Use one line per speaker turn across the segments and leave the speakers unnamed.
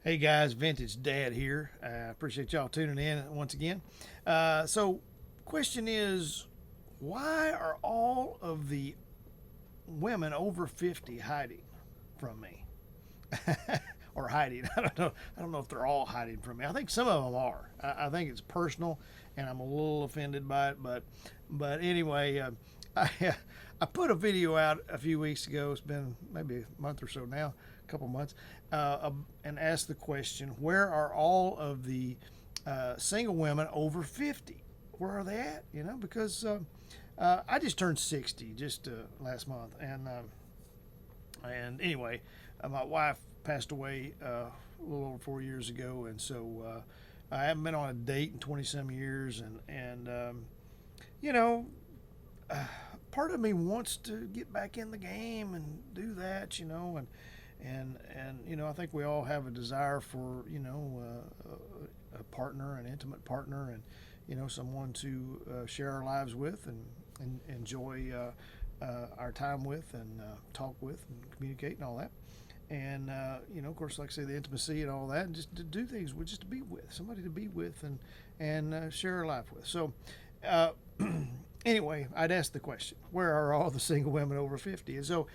Hey guys, Vintage Dad here. I appreciate y'all tuning in once again. So, question is, why are all of the women over 50 hiding from me? Or hiding? I don't know. I don't know if they're all hiding from me. I think some of them are. I think it's personal, and I'm a little offended by it. But anyway, I I put a video out a few weeks ago. It's been maybe a month or so now, a couple months, and asked the question: where are all of the single women over 50? Where are they at? Because I just turned 60 just last month, and anyway, my wife passed away a little over 4 years ago, and so I haven't been on a date in 20 some years, and you know, part of me wants to get back in the game and do that, and I think we all have a desire for a partner, an intimate partner, and someone to share our lives with and enjoy our time with and talk with and communicate and all that. And of course, like I say, the intimacy and all that, and just to do things with, just to be with somebody, to be with and share our life with. So, uh, anyway, I'd ask the question: where are all the single women over 50? And so,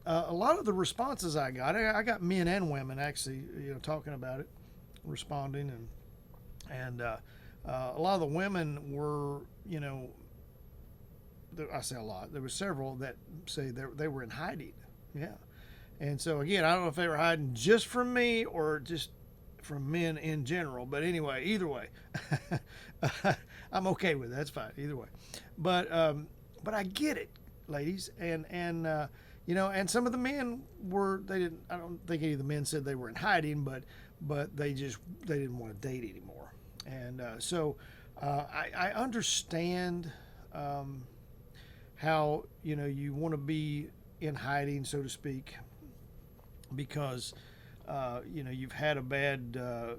a lot of the responses I got men and women actually, talking about it, responding, and a lot of the women were, I say a lot. There were several that say they were in hiding. Yeah. And so again, I don't know if they were hiding just from me or just from men in general. But anyway, either way, I'm okay with it. That's fine. Either way, but I get it, ladies, and some of the men were, they didn't. I don't think any of the men said they were in hiding, but they didn't want to date anymore, and I understand. How you want to be in hiding, so to speak, because you've had a bad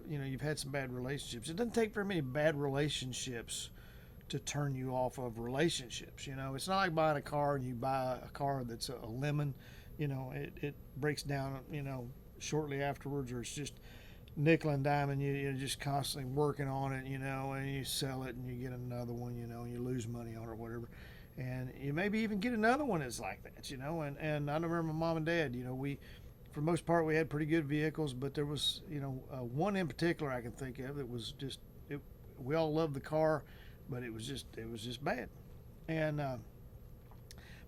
you've had some bad relationships. It doesn't take very many bad relationships to turn you off of relationships. It's not like buying a car and you buy a car that's a lemon. It breaks down shortly afterwards, or it's just nickel and dime, and you're just constantly working on it, and you sell it and you get another one, and you lose money on it or whatever, and you maybe even get another one that's like that, and I remember my mom and dad, we, for the most part, we had pretty good vehicles, but there was, one in particular I can think of that was just, we all loved the car, but it was just bad, and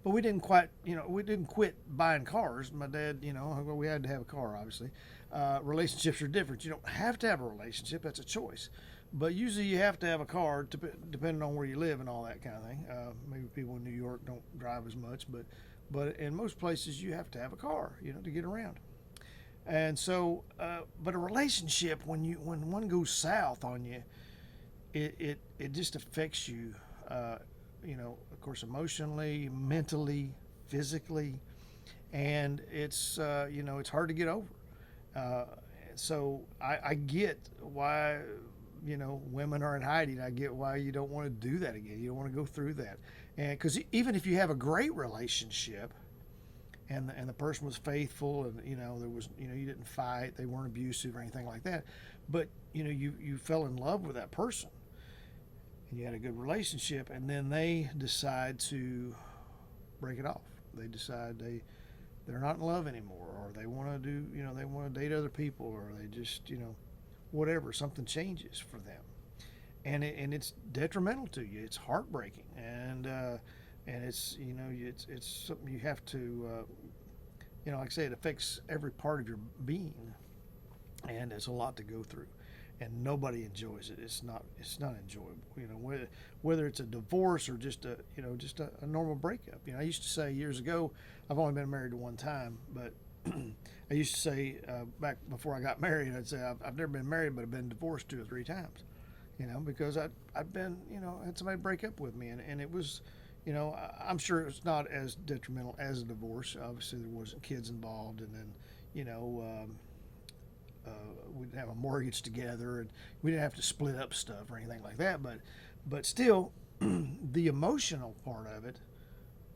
but we didn't quit buying cars. My dad, we had to have a car, obviously. Relationships are different. You don't have to have a relationship, that's a choice. But usually you have to have a car, depending on where you live and all that kind of thing. Maybe people in New York don't drive as much, but in most places you have to have a car, to get around. And so, but a relationship, when one goes south on you, it just affects you, of course, emotionally, mentally, physically, and it's hard to get over. Uh, so I get why women are in hiding. I get why you don't want to do that again. You don't want to go through that, and because even if you have a great relationship, and the person was faithful, and there was, you didn't fight, they weren't abusive or anything like that, but you fell in love with that person and you had a good relationship, and then they decide to break it off. They decide they're not in love anymore, or they want to do, they want to date other people, or they just, whatever, something changes for them, and it's detrimental to you. It's heartbreaking, and it's something you have to, like I say, it affects every part of your being, and it's a lot to go through, and nobody enjoys it. It's not enjoyable. Whether it's a divorce or just a normal breakup. I used to say years ago, I've only been married to one time, but I used to say, back before I got married, I'd say I've never been married, but I've been divorced 2 or 3 times. Because I'd been, had somebody break up with me, and it was, I'm sure it's not as detrimental as a divorce. Obviously, there wasn't kids involved, and then, you know, we didn't have a mortgage together, and we didn't have to split up stuff or anything like that. But still, the emotional part of it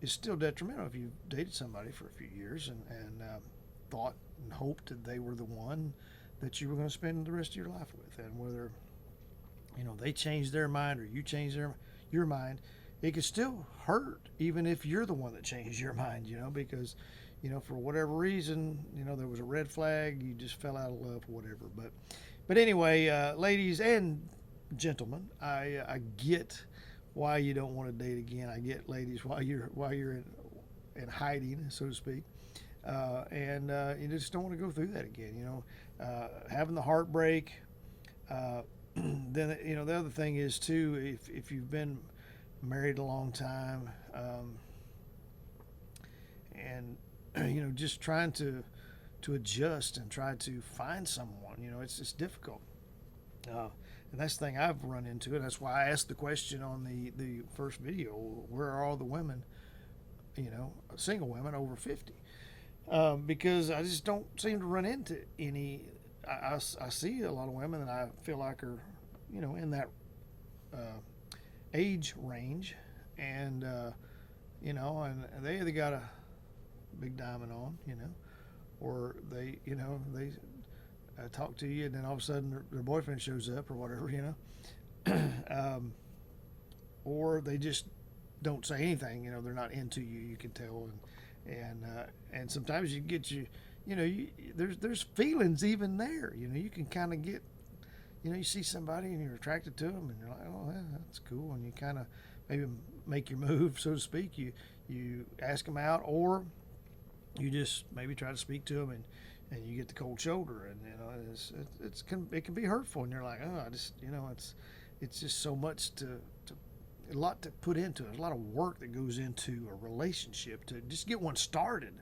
is still detrimental if you dated somebody for a few years and thought and hoped that they were the one that you were going to spend the rest of your life with. And whether, they change their mind or you change your mind, it can still hurt even if you're the one that changed your mind, because, for whatever reason, there was a red flag, you just fell out of love or whatever. But anyway, ladies and gentlemen, I get why you don't want to date again. I get, ladies, why you're in hiding, so to speak. And you just don't want to go through that again. Having the heartbreak. Then the other thing is too, if you've been married a long time, and just trying to adjust and try to find someone, it's difficult. And that's the thing I've run into, and that's why I asked the question on the first video: where are all the women, single women over 50? Because I just don't seem to run into any. I see a lot of women that I feel like are, in that age range, and and they either got a big diamond on, or they talk to you, and then all of a sudden their boyfriend shows up or whatever, or they just don't say anything. They're not into you. You can tell, and sometimes you get there's feelings even there. You can kind of get, you see somebody and you're attracted to them, and you're like, oh, yeah, that's cool, and you kind of maybe make your move, so to speak. You ask them out, or you just maybe try to speak to them, and you get the cold shoulder, and it can be hurtful, and you're like, oh, I just it's just so much a lot to put into it. There's a lot of work that goes into a relationship to just get one started,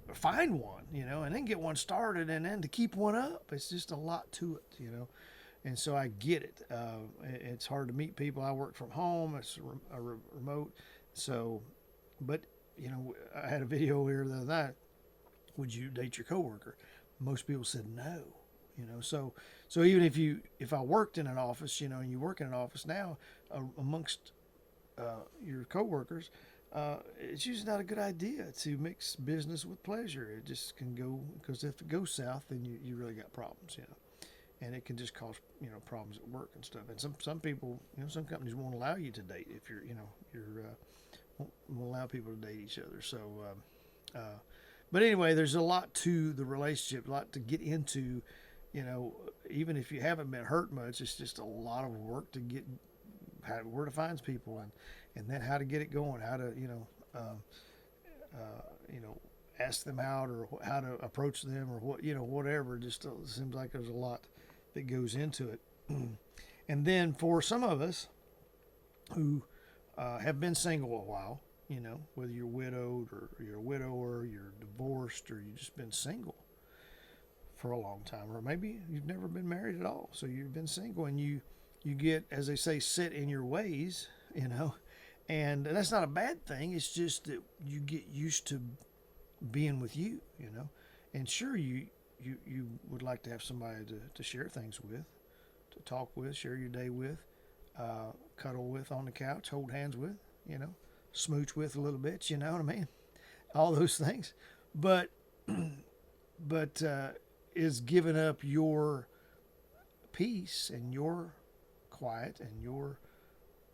or find one, and then get one started, and then to keep one up. It's just a lot to it, And so I get it. It's hard to meet people. I work from home. It's a remote. So, but I had a video here the other night. Would you date your coworker? Most people said no. So even if I worked in an office, and you work in an office now, amongst your coworkers, it's usually not a good idea to mix business with pleasure. It just can go, because if it goes south, then you really got problems, and it can just cause problems at work and stuff. And some people, some companies won't allow you to date if you're won't allow people to date each other. So, but anyway, there's a lot to the relationship, a lot to get into. Even if you haven't been hurt much, it's just a lot of work to get where to find people, and then how to get it going, how to ask them out, or how to approach them, or whatever. Just seems like there's a lot that goes into it. And then for some of us who have been single a while, whether you're widowed or you're a widower, you're divorced, or you've just been single for a long time, or maybe you've never been married at all, so you've been single, and you get, as they say, set in your ways, and that's not a bad thing. It's just that you get used to being with you, and sure, you would like to have somebody to share things with, to talk with, share your day with, cuddle with on the couch, hold hands with, smooch with a little bit, you know what I mean? All those things. But is giving up your peace and your quiet and your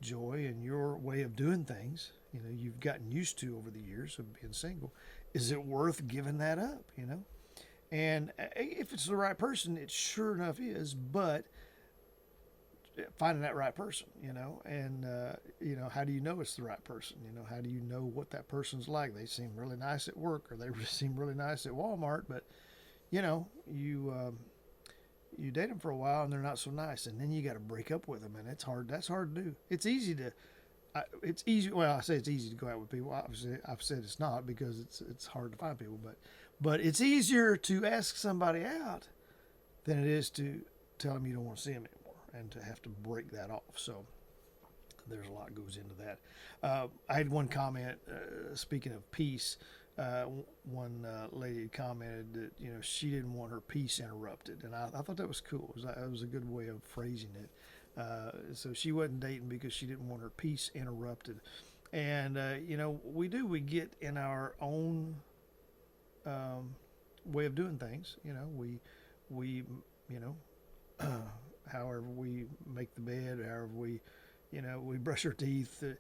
joy and your way of doing things, you've gotten used to over the years of being single. Is it worth giving that up, And if it's the right person, it sure enough is, but finding that right person, and how do you know it's the right person? How do you know what that person's like? They seem really nice at work, or they seem really nice at Walmart, but you date them for a while and they're not so nice, and then you got to break up with them, and it's hard. That's hard to do. It's easy to well, I say it's easy to go out with people. Obviously, I've said it's not, because it's hard to find people, but it's easier to ask somebody out than it is to tell them you don't want to see them anymore, and to have to break that off. So there's a lot goes into that. I had one comment, speaking of peace. One lady commented that she didn't want her peace interrupted, and I thought that was cool. It was a good way of phrasing it. So she wasn't dating because she didn't want her peace interrupted. And we get in our own way of doing things. We you know, however we make the bed, however we, we brush our teeth, the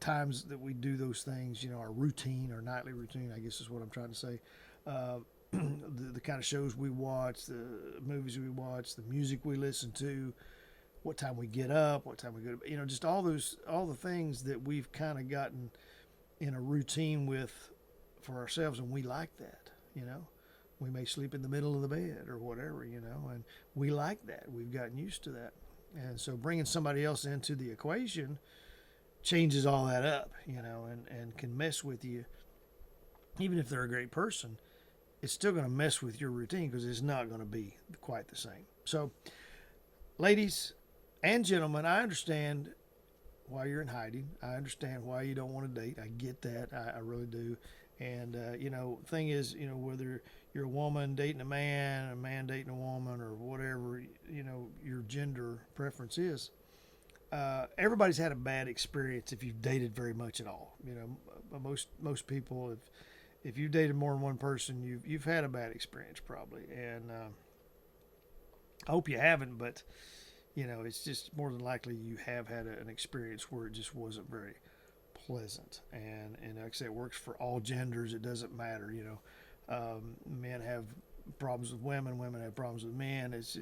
times that we do those things, our routine, our nightly routine, I guess is what I'm trying to say. The kind of shows we watch, the movies we watch, the music we listen to, what time we get up, what time we go to, just all the things that we've kind of gotten in a routine with for ourselves, and we like that, We may sleep in the middle of the bed or whatever, and we like that. We've gotten used to that. And so bringing somebody else into the equation changes all that up, and can mess with you. Even if they're a great person, it's still going to mess with your routine because it's not going to be quite the same. So, ladies and gentlemen, I understand why you're in hiding. I understand why you don't want to date. I get that. I really do. And, thing is, whether you're a woman dating a man dating a woman, or whatever, your gender preference is, everybody's had a bad experience if you've dated very much at all. Most people, if you've dated more than one person, you've had a bad experience probably. And I hope you haven't, but, it's just more than likely you have had an experience where it just wasn't very pleasant. And like I say, it works for all genders. It doesn't matter. Men have problems with women. Women have problems with men. It's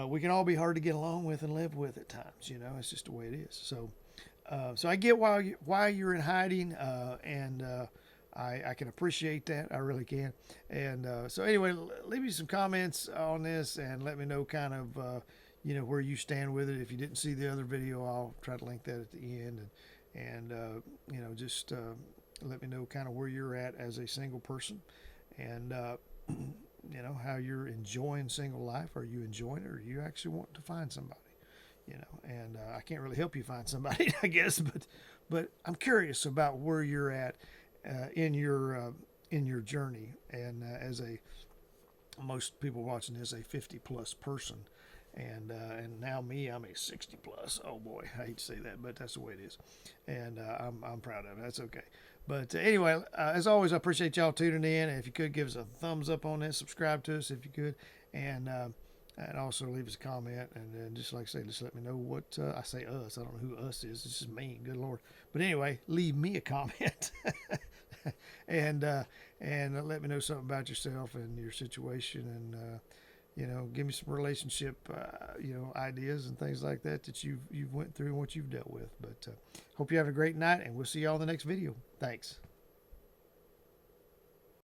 we can all be hard to get along with and live with at times. It's just the way it is. So I get why you're in hiding, and I can appreciate that. I really can. And so anyway, leave me some comments on this and let me know kind of where you stand with it. If you didn't see the other video, I'll try to link that at the end. And just let me know kind of where you're at as a single person, and how you're enjoying single life. Are you enjoying it, or you actually want to find somebody? And I can't really help you find somebody, I guess, but I'm curious about where you're at in your journey. And most people watching this, a 50+ person. And now me, I'm a 60+. Oh boy, I hate to say that, but that's the way it is. And I'm proud of it. That's okay. But anyway, as always, I appreciate y'all tuning in. And if you could give us a thumbs up on this, subscribe to us if you could, and also leave us a comment. And just like I say, just let me know what I say. Us, I don't know who us is. It's just me. Good Lord. But anyway, leave me a comment. and let me know something about yourself and your situation, and give me some relationship, ideas and things like that you've went through and what you've dealt with. But hope you have a great night, and we'll see y'all in the next video. Thanks.